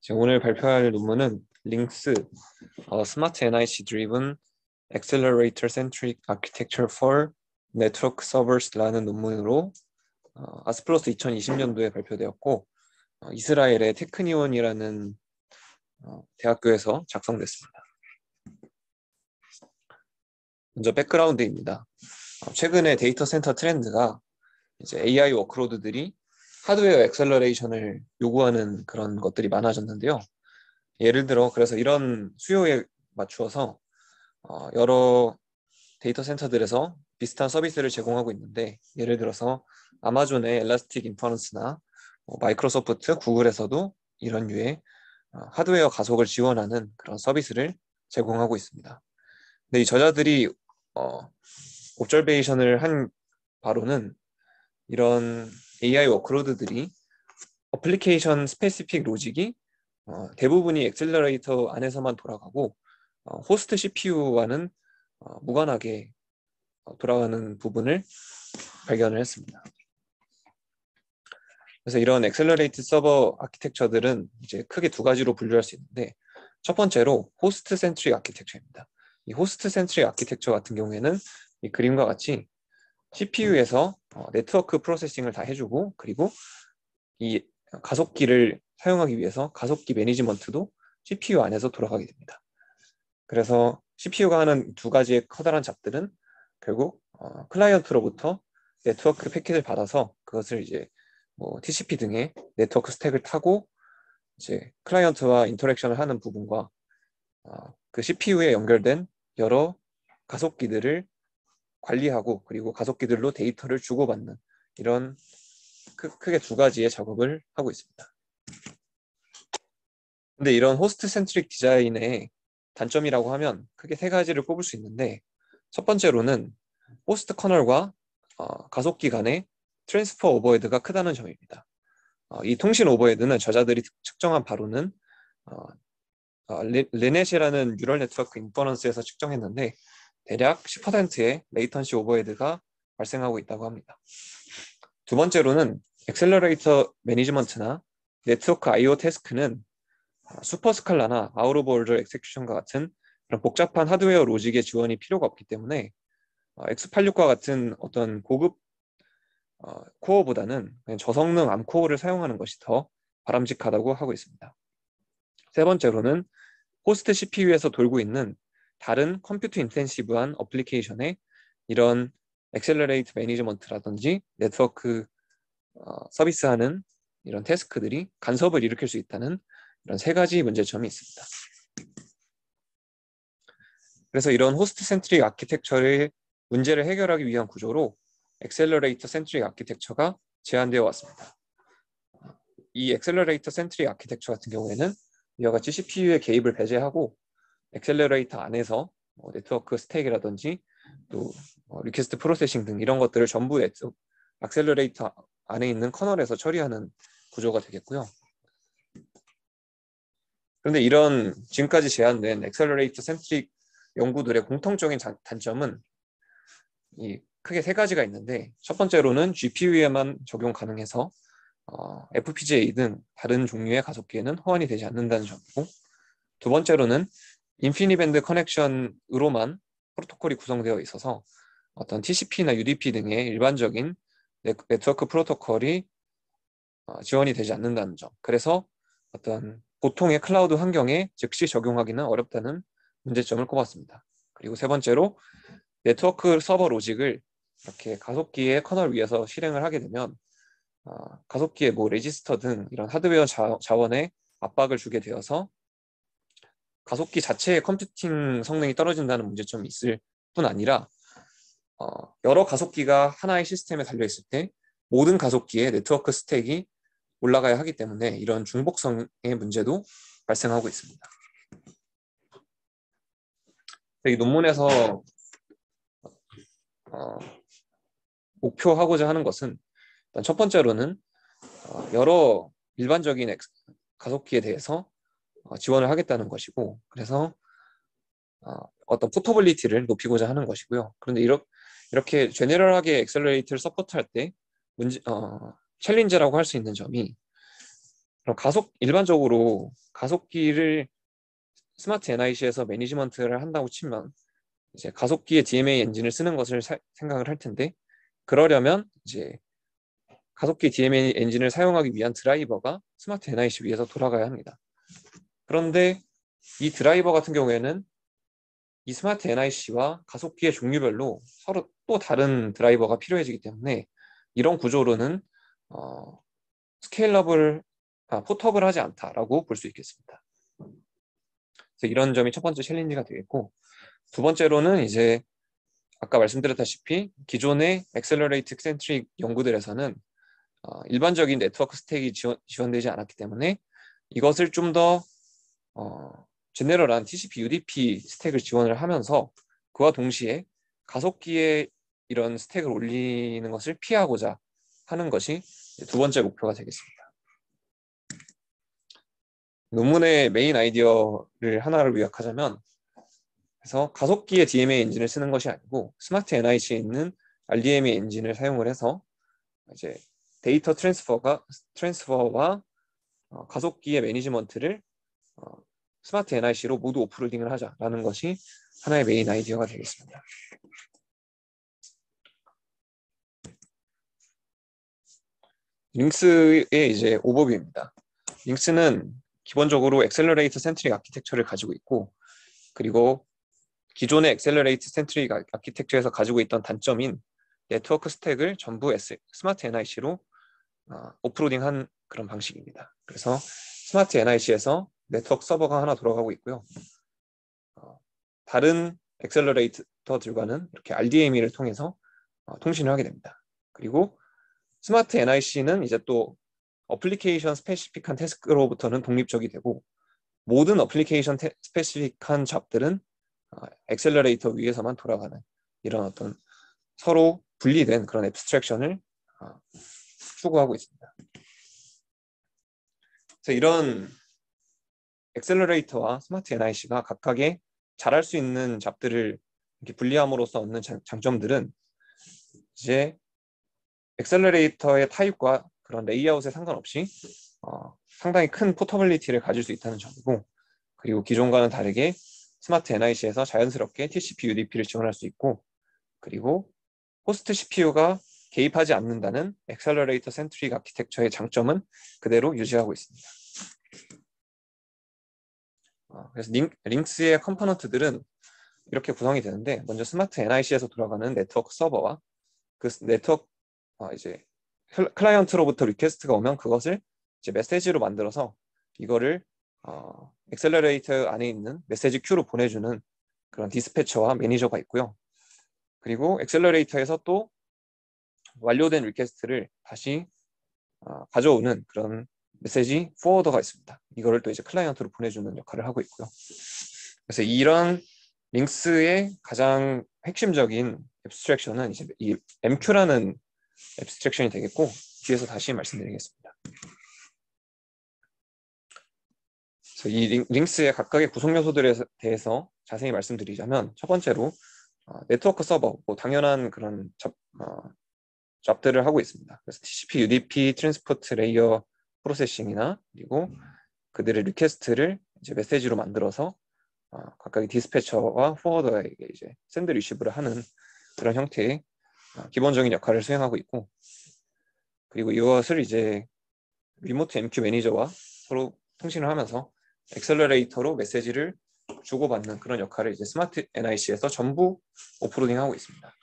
오늘 발표할 논문은 링스 Smart NIC Driven Accelerator Centric Architecture for Network Servers라는 논문으로 아스플러스 2020년도에 발표되었고 이스라엘의 테크니온이라는 대학교에서 작성됐습니다. 먼저 백그라운드입니다. 최근에 데이터 센터 트렌드가 이제 AI 워크로드들이 하드웨어 액셀러레이션을 요구하는 그런 것들이 많아졌는데요. 예를 들어 그래서 이런 수요에 맞추어서 여러 데이터 센터들에서 비슷한 서비스를 제공하고 있는데, 예를 들어서 아마존의 엘라스틱 인퍼런스나 마이크로소프트, 구글에서도 이런 류의 하드웨어 가속을 지원하는 그런 서비스를 제공하고 있습니다. 근데 이 저자들이 옵저베이션을 한 바로는 이런 AI 워크로드들이 어플리케이션 스페시픽 로직이 대부분이 액셀러레이터 안에서만 돌아가고 호스트 CPU와는 무관하게 돌아가는 부분을 발견을 했습니다. 그래서 이런 액셀러레이트 서버 아키텍처들은 이제 크게 두 가지로 분류할 수 있는데, 첫 번째로 호스트 센트릭 아키텍처입니다. 이 호스트 센트릭 아키텍처 같은 경우에는 이 그림과 같이 CPU에서 네트워크 프로세싱을 다 해주고, 그리고 이 가속기를 사용하기 위해서 가속기 매니지먼트도 CPU 안에서 돌아가게 됩니다. 그래서 CPU가 하는 두 가지의 커다란 잡들은 결국 클라이언트로부터 네트워크 패킷을 받아서 그것을 이제 TCP 등의 네트워크 스택을 타고 이제 클라이언트와 인터랙션을 하는 부분과 그 CPU에 연결된 여러 가속기들을 관리하고, 그리고 가속기들로 데이터를 주고받는, 이런 크게 두 가지의 작업을 하고 있습니다. 근데 이런 호스트 센트릭 디자인의 단점이라고 하면 크게 세 가지를 꼽을 수 있는데, 첫 번째로는 호스트 커널과 가속기 간의 트랜스퍼 오버헤드가 크다는 점입니다. 이 통신 오버헤드는 저자들이 측정한 바로는 리넷이라는 뉴럴 네트워크 인퍼런스에서 측정했는데 대략 10%의 레이턴시 오버헤드가 발생하고 있다고 합니다. 두 번째로는 액셀러레이터 매니지먼트나 네트워크 I/O 태스크는 슈퍼스칼라나 아웃 오브 오더 엑세큐션과 같은 그런 복잡한 하드웨어 로직의 지원이 필요가 없기 때문에 X86과 같은 어떤 고급 코어보다는 그냥 저성능 암코어를 사용하는 것이 더 바람직하다고 하고 있습니다. 세 번째로는 호스트 CPU에서 돌고 있는 다른 컴퓨터 인텐시브한 어플리케이션에 이런 액셀러레이트 매니지먼트라든지 네트워크 서비스하는 이런 태스크들이 간섭을 일으킬 수 있다는 이런 세 가지 문제점이 있습니다. 그래서 이런 호스트 센트릭 아키텍처의 문제를 해결하기 위한 구조로 액셀러레이터 센트릭 아키텍처가 제안되어 왔습니다. 이 액셀러레이터 센트릭 아키텍처 같은 경우에는 이와 같이 CPU의 개입을 배제하고 액셀러레이터 안에서 네트워크 스택이라든지 또 리퀘스트 프로세싱 등 이런 것들을 전부 액셀러레이터 안에 있는 커널에서 처리하는 구조가 되겠고요. 그런데 이런 지금까지 제안된 액셀러레이터 센트릭 연구들의 공통적인 단점은 크게 세 가지가 있는데, 첫 번째로는 GPU에만 적용 가능해서 FPGA 등 다른 종류의 가속기에는 호환이 되지 않는다는 점이고, 두 번째로는 인피니밴드 커넥션으로만 프로토콜이 구성되어 있어서 어떤 TCP나 UDP 등의 일반적인 네트워크 프로토콜이 지원이 되지 않는다는 점, 그래서 어떤 보통의 클라우드 환경에 즉시 적용하기는 어렵다는 문제점을 꼽았습니다. 그리고 세 번째로 네트워크 서버 로직을 이렇게 가속기의 커널 위에서 실행을 하게 되면 가속기의 레지스터 등 이런 하드웨어 자원에 압박을 주게 되어서 가속기 자체의 컴퓨팅 성능이 떨어진다는 문제점이 있을 뿐 아니라 여러 가속기가 하나의 시스템에 달려있을 때 모든 가속기에 네트워크 스택이 올라가야 하기 때문에 이런 중복성의 문제도 발생하고 있습니다. 이 논문에서 목표하고자 하는 것은, 일단 첫 번째로는 여러 일반적인 가속기에 대해서 지원을 하겠다는 것이고, 그래서 어떤 포터빌리티를 높이고자 하는 것이고요. 그런데 이렇게 제너럴하게 액셀러레이터를 서포트할 때 챌린지라고 할 수 있는 점이, 그럼 일반적으로 가속기를 스마트 NIC에서 매니지먼트를 한다고 치면 이제 가속기의 DMA 엔진을 쓰는 것을 생각을 할 텐데, 그러려면 이제 가속기 DMA 엔진을 사용하기 위한 드라이버가 스마트 NIC 위에서 돌아가야 합니다. 그런데 이 드라이버 같은 경우에는 이 스마트 NIC와 가속기의 종류별로 서로 또 다른 드라이버가 필요해지기 때문에 이런 구조로는 스케일러블, 포터블 하지 않다라고 볼 수 있겠습니다. 그래서 이런 점이 첫 번째 챌린지가 되겠고, 두 번째로는 이제 아까 말씀드렸다시피 기존의 엑셀러레이트 센트릭 연구들에서는 일반적인 네트워크 스택이 지원되지 않았기 때문에 이것을 좀 더 제네럴한 TCP, UDP 스택을 지원을 하면서 그와 동시에 가속기에 이런 스택을 올리는 것을 피하고자 하는 것이 두 번째 목표가 되겠습니다. 논문의 메인 아이디어를 하나를 요약하자면, 그래서 가속기의 DMA 엔진을 쓰는 것이 아니고 스마트 NIC에 있는 RDMA 엔진을 사용을 해서 이제 데이터 트랜스퍼와 가속기의 매니지먼트를 스마트 NIC로 모두 오프로딩을 하자라는 것이 하나의 메인 아이디어가 되겠습니다. 링스의 이제 오버뷰입니다. 링스는 기본적으로 엑셀러레이터 센트릭 아키텍처를 가지고 있고, 그리고 기존의 엑셀러레이트 센트릭 아키텍처에서 가지고 있던 단점인 네트워크 스택을 전부 스마트 NIC로 오프로딩한 그런 방식입니다. 그래서 스마트 NIC에서 네트워크 서버가 하나 돌아가고 있고요. 다른 엑셀러레이터들과는 이렇게 RDMA를 통해서 통신을 하게 됩니다. 그리고 스마트 NIC는 이제 또 어플리케이션 스페시픽한 태스크로부터는 독립적이 되고, 모든 어플리케이션 스페시픽한 잡들은 엑셀러레이터 위에서만 돌아가는 이런 어떤 서로 분리된 그런 앱스트랙션을 추구하고 있습니다. 그래서 이런 엑셀러레이터와 스마트 NIC가 각각의 잘할 수 있는 잡들을 이렇게 분리함으로써 얻는 장점들은 이제 엑셀러레이터의 타입과 그런 레이아웃에 상관없이 상당히 큰 포터빌리티를 가질 수 있다는 점이고, 그리고 기존과는 다르게 스마트 NIC에서 자연스럽게 TCP, UDP를 지원할 수 있고, 그리고 호스트 CPU가 개입하지 않는다는 엑셀러레이터 센트릭 아키텍처의 장점은 그대로 유지하고 있습니다. 그래서 링스의 컴포넌트들은 이렇게 구성이 되는데, 먼저 스마트 NIC에서 돌아가는 네트워크 서버와 그 네트워크 이제 클라이언트로부터 리퀘스트가 오면 그것을 이제 메시지로 만들어서 이거를 엑셀러레이터 안에 있는 메시지 큐로 보내주는 그런 디스패처와 매니저가 있고요. 그리고 엑셀러레이터에서 또 완료된 리퀘스트를 다시 가져오는 그런 메시지 포워더가 있습니다. 이거를 또 이제 클라이언트로 보내주는 역할을 하고 있고요. 그래서 이런 링스의 가장 핵심적인 앱스트랙션은 이제 이 MQ라는 앱스트랙션이 되겠고, 뒤에서 다시 말씀드리겠습니다. 그래서 이 링스의 각각의 구성 요소들에 대해서 자세히 말씀드리자면, 첫 번째로 네트워크 서버, 뭐 당연한 그런 잡들을 하고 있습니다. 그래서 TCP, UDP, 트랜스포트 레이어 프로세싱이나, 그리고 그들의 리퀘스트를 이제 메시지로 만들어서 각각의 디스패처와 포워더에게 이제 샌드 리시브를 하는 그런 형태의 기본적인 역할을 수행하고 있고, 그리고 이것을 이제 리모트 MQ 매니저와 서로 통신을 하면서 엑셀러레이터로 메시지를 주고받는 그런 역할을 이제 스마트 NIC에서 전부 오프로딩하고 있습니다.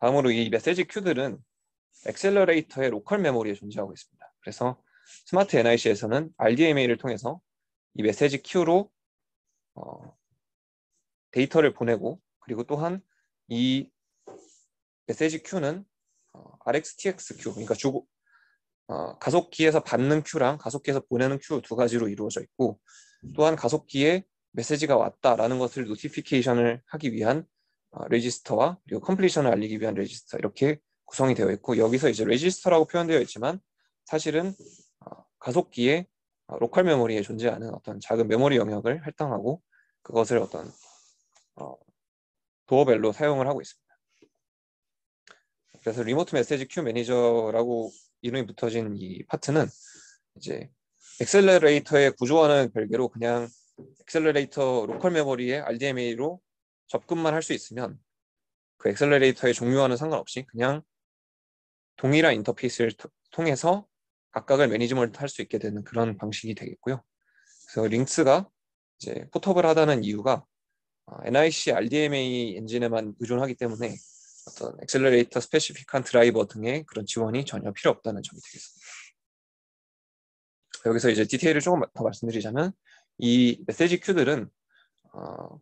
다음으로 이 메시지 큐들은 엑셀러레이터의 로컬 메모리에 존재하고 있습니다. 그래서 스마트 NIC에서는 RDMA를 통해서 이 메시지 큐로 데이터를 보내고, 그리고 또한 이 메시지 큐는 RxTX 큐, 그러니까 가속기에서 받는 큐랑 가속기에서 보내는 큐 두 가지로 이루어져 있고, 또한 가속기에 메시지가 왔다라는 것을 노티피케이션을 하기 위한 레지스터와 그리고 컴플리션을 알리기 위한 레지스터, 이렇게 구성이 되어 있고, 여기서 이제 레지스터라고 표현되어 있지만 사실은 가속기에 로컬 메모리에 존재하는 어떤 작은 메모리 영역을 할당하고 그것을 어떤 도어벨로 사용을 하고 있습니다. 그래서 리모트 메시지 큐 매니저라고 이름이 붙어진 이 파트는 이제 엑셀러레이터의 구조와는 별개로 그냥 엑셀러레이터 로컬 메모리에 RDMA로 접근만 할 수 있으면 그 엑셀러레이터의 종류와는 상관없이 그냥 동일한 인터페이스를 통해서 각각을 매니지먼트 할 수 있게 되는 그런 방식이 되겠고요. 그래서 링스가 이제 포터블 하다는 이유가 NIC RDMA 엔진에만 의존하기 때문에 어떤 엑셀러레이터 스페시픽한 드라이버 등의 그런 지원이 전혀 필요 없다는 점이 되겠습니다. 여기서 이제 디테일을 조금 더 말씀드리자면 이 메시지 큐들은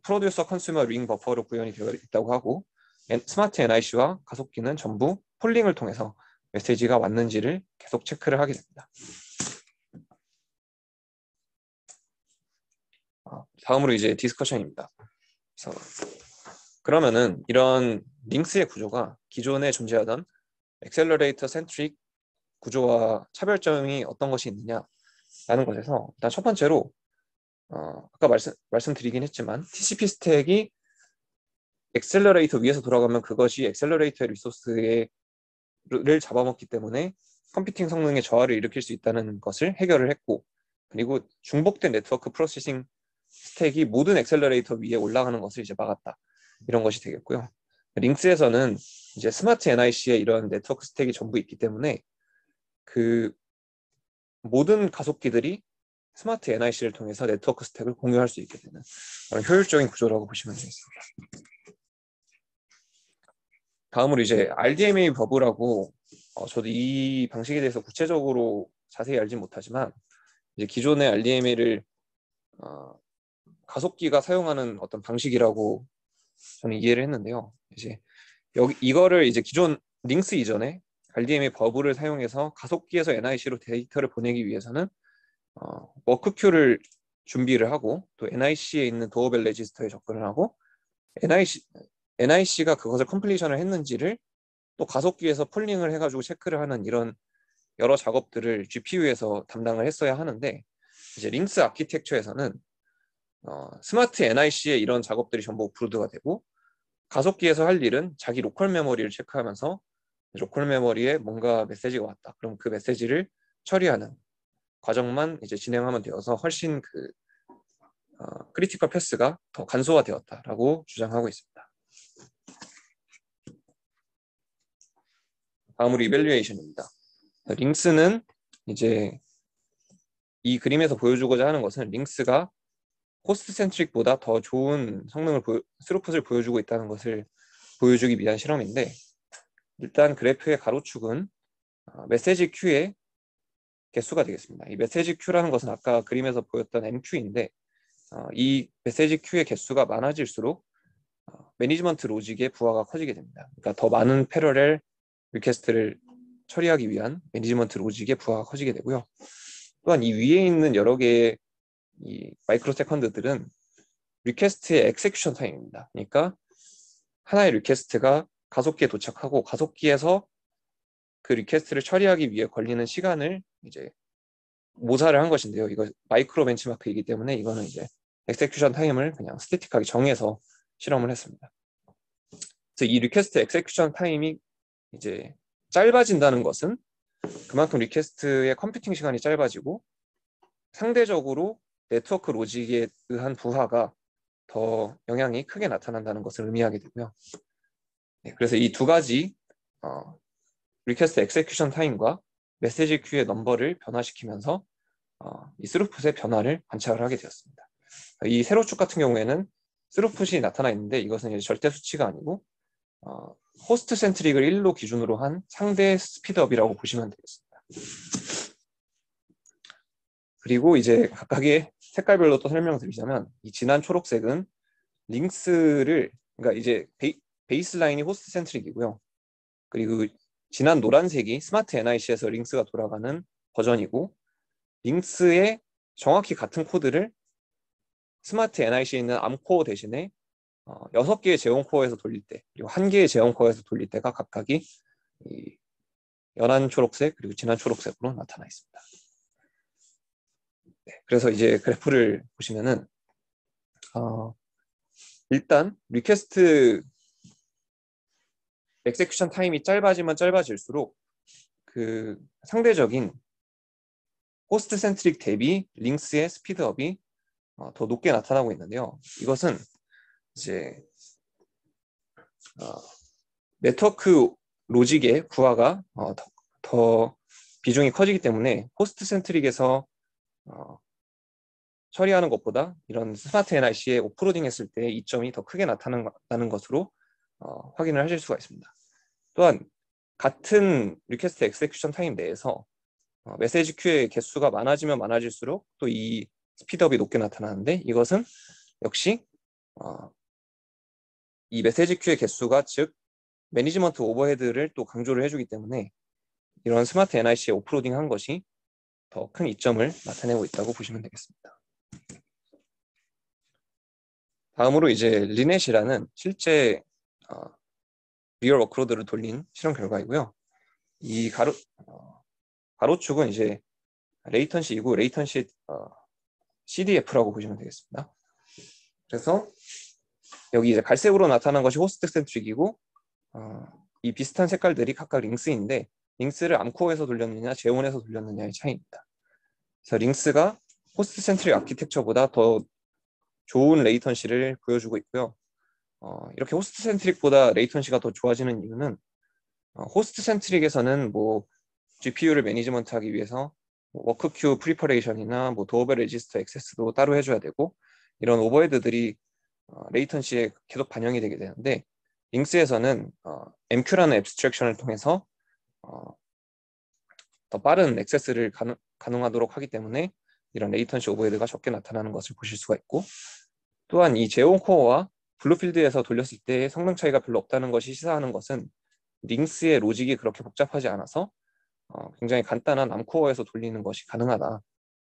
프로듀서 컨슈머 링 버퍼로 구현이 되어 있다고 하고 스마트 NIC와 가속기는 전부 폴링을 통해서 메시지가 왔는지를 계속 체크를 하게 됩니다. 다음으로 이제 디스커션입니다. 그래서 그러면은 이런 링스의 구조가 기존에 존재하던 엑셀러레이터 센트릭 구조와 차별점이 어떤 것이 있느냐라는 것에서 일단 첫 번째로 아까 말씀드리긴 했지만 TCP 스택이 엑셀러레이터 위에서 돌아가면 그것이 엑셀러레이터의 리소스를 잡아먹기 때문에 컴퓨팅 성능의 저하를 일으킬 수 있다는 것을 해결을 했고, 그리고 중복된 네트워크 프로세싱 스택이 모든 엑셀러레이터 위에 올라가는 것을 이제 막았다. 이런 것이 되겠고요. 링스에서는 이제 스마트 NIC의 이런 네트워크 스택이 전부 있기 때문에 그 모든 가속기들이 스마트 NIC를 통해서 네트워크 스택을 공유할 수 있게 되는 그런 효율적인 구조라고 보시면 되겠습니다. 다음으로 이제 RDMA 버블하고 저도 이 방식에 대해서 구체적으로 자세히 알진 못하지만 이제 기존의 RDMA를 가속기가 사용하는 어떤 방식이라고 저는 이해를 했는데요. 이제 이거를 이제 기존 링스 이전에 RDMA 버블을 사용해서 가속기에서 NIC로 데이터를 보내기 위해서는 워크큐를 준비를 하고 또 NIC에 있는 도어벨 레지스터에 접근을 하고 NIC가 그것을 컴플리션을 했는지를 또 가속기에서 폴링을 해가지고 체크를 하는 이런 여러 작업들을 GPU에서 담당을 했어야 하는데 이제 링스 아키텍처에서는 스마트 NIC의 이런 작업들이 전부 오프로드가 되고 가속기에서 할 일은 자기 로컬 메모리를 체크하면서 로컬 메모리에 뭔가 메시지가 왔다. 그럼 그 메시지를 처리하는 과정만 이제 진행하면 되어서 훨씬 그 크리티컬 패스가 더 간소화되었다라고 주장하고 있습니다. 다음으로 이밸류에이션입니다. 링스는 이제 이 그림에서 보여주고자 하는 것은 링스가 호스트 센트릭보다 더 좋은 성능을 스루풋을 보여주고 있다는 것을 보여주기 위한 실험인데 일단 그래프의 가로축은 메시지 큐의 개수가 되겠습니다. 이 메시지 큐라는 것은 아까 그림에서 보였던 MQ인데 이 메시지 큐의 개수가 많아질수록 매니지먼트 로직의 부하가 커지게 됩니다. 그러니까 더 많은 패러렐 리퀘스트를 처리하기 위한 매니지먼트 로직의 부하가 커지게 되고요. 또한 이 위에 있는 여러 개의 이 마이크로 세컨드들은 리퀘스트의 엑세큐션 타임입니다. 그러니까 하나의 리퀘스트가 가속기에 도착하고 가속기에서 그 리퀘스트를 처리하기 위해 걸리는 시간을 이제 모사를 한 것인데요. 이거 마이크로 벤치마크이기 때문에 이거는 이제 엑세큐션 타임을 그냥 스태틱하게 정해서 실험을 했습니다. 그래서 이 리퀘스트 엑세큐션 타임이 이제 짧아진다는 것은 그만큼 리퀘스트의 컴퓨팅 시간이 짧아지고 상대적으로 네트워크 로직에 의한 부하가 더 영향이 크게 나타난다는 것을 의미하게 되고요. 네, 그래서 이 두 가지 리퀘스트 엑세큐션 타임과 메시지 큐의 넘버를 변화시키면서 이 스루풋의 변화를 관찰을 하게 되었습니다. 이 세로축 같은 경우에는 스루풋이 나타나 있는데 이것은 이제 절대 수치가 아니고 호스트 센트릭을 1로 기준으로 한 상대 스피드업이라고 보시면 되겠습니다. 그리고 이제 각각의 색깔별로 또 설명드리자면 이 진한 초록색은 링스를 그러니까 이제 베이스라인이 호스트 센트릭이고요. 그리고 진한 노란색이 스마트 NIC에서 링스가 돌아가는 버전이고 링스의 정확히 같은 코드를 스마트 NIC에 있는 암코어 대신에 6개의 제온코어에서 돌릴 때 그리고 1개의 제온코어에서 돌릴 때가 각각이 이 연한 초록색 그리고 진한 초록색으로 나타나 있습니다. 네, 그래서 이제 그래프를 보시면은 일단 리퀘스트 엑세큐션 타임이 짧아지면 짧아질수록 그 상대적인 호스트 센트릭 대비 링스의 스피드업이 더 높게 나타나고 있는데요. 이것은 이제 네트워크 로직의 부하가 더 비중이 커지기 때문에 호스트 센트릭에서 처리하는 것보다 이런 스마트 NIC에 오프로딩 했을 때 이점이 더 크게 나타나는 것으로 확인을 하실 수가 있습니다. 또한 같은 리퀘스트 엑세큐션 타임 내에서 메시지 큐의 개수가 많아지면 많아질수록 또 이 스피드업이 높게 나타나는데, 이것은 역시 이 메시지 큐의 개수가, 즉 매니지먼트 오버헤드를 또 강조를 해주기 때문에 이런 스마트 NIC에 오프로딩 한 것이 더 큰 이점을 나타내고 있다고 보시면 되겠습니다. 다음으로 이제 리넷이라는 실제 리얼 워크로드를 돌린 실험 결과이고요. 이 가로축은 이제 레이턴시이고 레이턴시 CDF라고 보시면 되겠습니다. 그래서 여기 이제 갈색으로 나타난 것이 호스트 센트릭이고 이 비슷한 색깔들이 각각 링스인데, 링스를 암코어에서 돌렸느냐 제온에서 돌렸느냐의 차이입니다. 그래서 링스가 호스트 센트릭 아키텍처보다 더 좋은 레이턴시를 보여주고 있고요. 이렇게 호스트 센트릭보다 레이턴시가 더 좋아지는 이유는 호스트 센트릭에서는 뭐 GPU를 매니지먼트하기 위해서 워크 큐 프리퍼레이션이나 뭐 도어벨 레지스터 액세스도 따로 해줘야 되고, 이런 오버헤드들이 레이턴시에 계속 반영이 되게 되는데, 링스에서는 MQ라는 앱스트랙션을 통해서 더 빠른 액세스를 가능하도록 하기 때문에 이런 레이턴시 오버헤드가 적게 나타나는 것을 보실 수가 있고, 또한 이 제온 코어와 블루필드에서 돌렸을 때 성능 차이가 별로 없다는 것이 시사하는 것은 링스의 로직이 그렇게 복잡하지 않아서 굉장히 간단한 암코어에서 돌리는 것이 가능하다.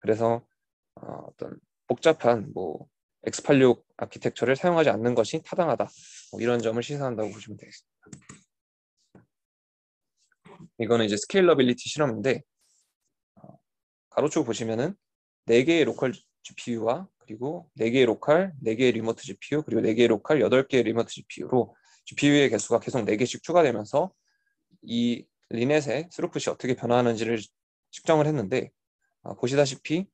그래서 어떤 복잡한 뭐 X86 아키텍처를 사용하지 않는 것이 타당하다. 이런 점을 시사한다고 보시면 되겠습니다. 이거는 이제 스케일러빌리티 실험인데, 가로축 보시면은 4개의 로컬 GPU와 그리고 4개의 로컬, 4개의 리모트 GPU, 그리고 4개의 로컬, 8개의 리모트 GPU로 GPU의 개수가 계속 4개씩 추가되면서 이 리넷의 스루풋이 어떻게 변화하는지를 측정을 했는데, 보시다시피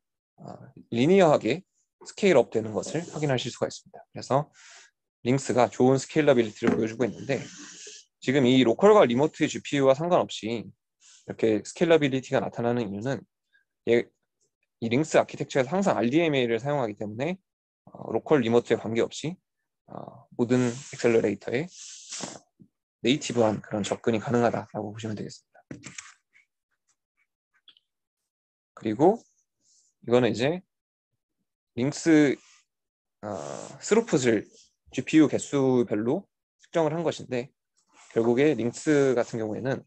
리니어하게 스케일업 되는 것을 확인하실 수가 있습니다. 그래서 링스가 좋은 스케일러빌리티를 보여주고 있는데, 지금 이 로컬과 리모트 GPU와 상관없이 이렇게 스케일러빌리티가 나타나는 이유는 이 링스 아키텍처에서 항상 RDMA를 사용하기 때문에 로컬 리모트에 관계없이 모든 액셀러레이터에 네이티브한 그런 접근이 가능하다라고 보시면 되겠습니다. 그리고 이거는 이제 링스 스루풋을 GPU 개수별로 측정을 한 것인데, 결국에 링스 같은 경우에는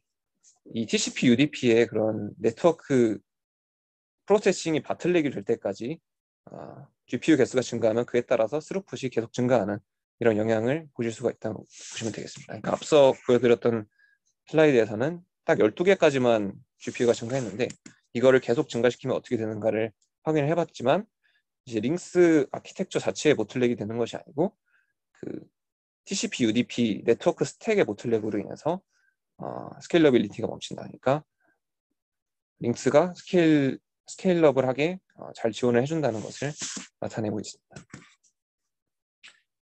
이 TCP UDP의 그런 네트워크 프로세싱이 바틀렉이 될 때까지 GPU 개수가 증가하면 그에 따라서 스루풋이 계속 증가하는 이런 영향을 보실 수가 있다고 보시면 되겠습니다. 그러니까 앞서 보여드렸던 슬라이드에서는 딱 12개까지만 GPU가 증가했는데, 이거를 계속 증가시키면 어떻게 되는가를 확인을 해봤지만, 이제 링스 아키텍처 자체의 보틀렉이 되는 것이 아니고 그 TCP UDP 네트워크 스택의 보틀렉으로 인해서 스케일러빌리티가 멈춘다니까, 링스가 스케일러블하게 잘 지원을 해준다는 것을 나타내고 있습니다.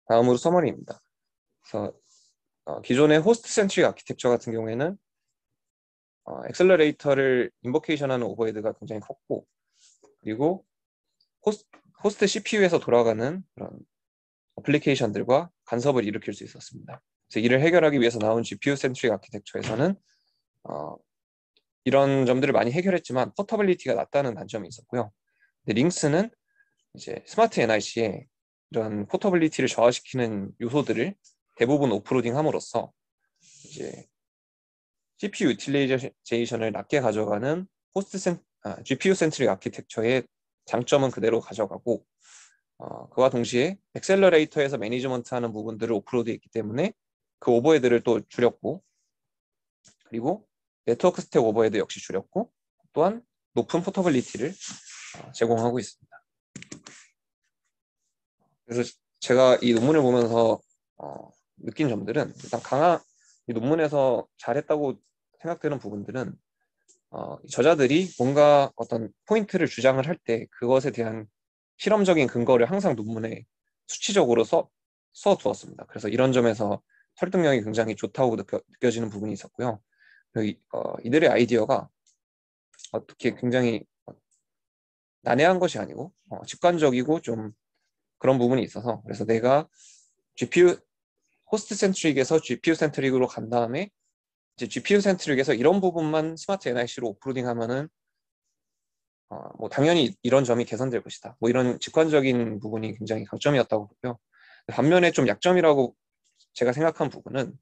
다음으로 서머리입니다. 그래서 기존의 호스트 센트릭 아키텍처 같은 경우에는 엑셀러레이터를 인버케이션하는 오버헤드가 굉장히 컸고, 그리고 호스트 CPU에서 돌아가는 그런 어플리케이션들과 간섭을 일으킬 수 있었습니다. 그래서 이를 해결하기 위해서 나온 GPU 센트릭 아키텍처에서는 이런 점들을 많이 해결했지만 포터빌리티가 낮다는 단점이 있었고요. 근데 링스는 이제 스마트 NIC에 이런 포터빌리티를 저하시키는 요소들을 대부분 오프로딩함으로써 이제 CPU 유틸리제이션을 낮게 가져가는 GPU 센트릭 아키텍처의 장점은 그대로 가져가고, 그와 동시에 액셀러레이터에서 매니지먼트하는 부분들을 오프로드했기 때문에 그 오버헤드를 또 줄였고, 그리고 네트워크 스택 오버헤드 역시 줄였고, 또한 높은 포터빌리티를 제공하고 있습니다. 그래서 제가 이 논문을 보면서 느낀 점들은, 일단 이 논문에서 잘했다고 생각되는 부분들은 저자들이 뭔가 어떤 포인트를 주장을 할 때 그것에 대한 실험적인 근거를 항상 논문에 수치적으로 써두었습니다. 그래서 이런 점에서 설득력이 굉장히 좋다고 느껴지는 부분이 있었고요. 이들의 아이디어가 어떻게 굉장히 난해한 것이 아니고 직관적이고 좀 그런 부분이 있어서, 그래서 내가 GPU 호스트 센트릭에서 GPU 센트릭으로 간 다음에 이제 GPU 센트릭에서 이런 부분만 스마트 NIC로 오프로딩 하면은 뭐 당연히 이런 점이 개선될 것이다. 뭐 이런 직관적인 부분이 굉장히 강점이었다고 보고요. 반면에 좀 약점이라고 제가 생각한 부분은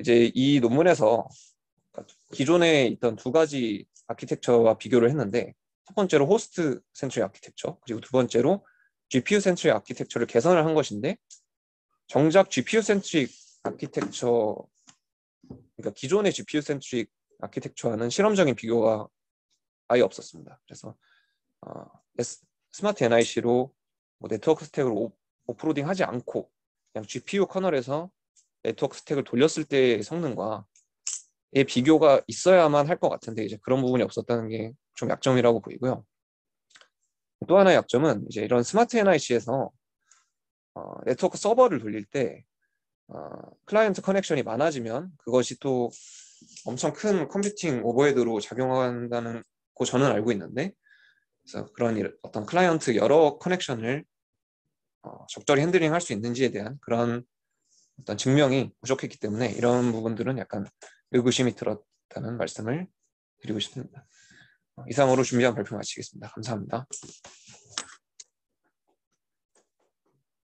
이제 이 논문에서 기존에 있던 두 가지 아키텍처와 비교를 했는데, 첫 번째로 호스트 센트릭 아키텍처, 그리고 두 번째로 GPU 센트릭 아키텍처를 개선을 한 것인데, 정작 GPU 센트릭 아키텍처, 그러니까 기존의 GPU 센트릭 아키텍처와는 실험적인 비교가 아예 없었습니다. 그래서 어, 스마트 NIC로 뭐 네트워크 스택을 오프로딩 하지 않고 그냥 GPU 커널에서 네트워크 스택을 돌렸을 때의 성능과의 비교가 있어야만 할 것 같은데, 이제 그런 부분이 없었다는 게 좀 약점이라고 보이고요. 또 하나의 약점은 이제 이런 스마트 NIC에서 네트워크 서버를 돌릴 때 클라이언트 커넥션이 많아지면 그것이 또 엄청 큰 컴퓨팅 오버헤드로 작용한다는 거 저는 알고 있는데, 그래서 그런 어떤 클라이언트 여러 커넥션을 적절히 핸들링 할 수 있는지에 대한 그런 어떤 증명이 부족했기 때문에 이런 부분들은 약간 의구심이 들었다는 말씀을 드리고 싶습니다. 이상으로 준비한 발표 마치겠습니다. 감사합니다.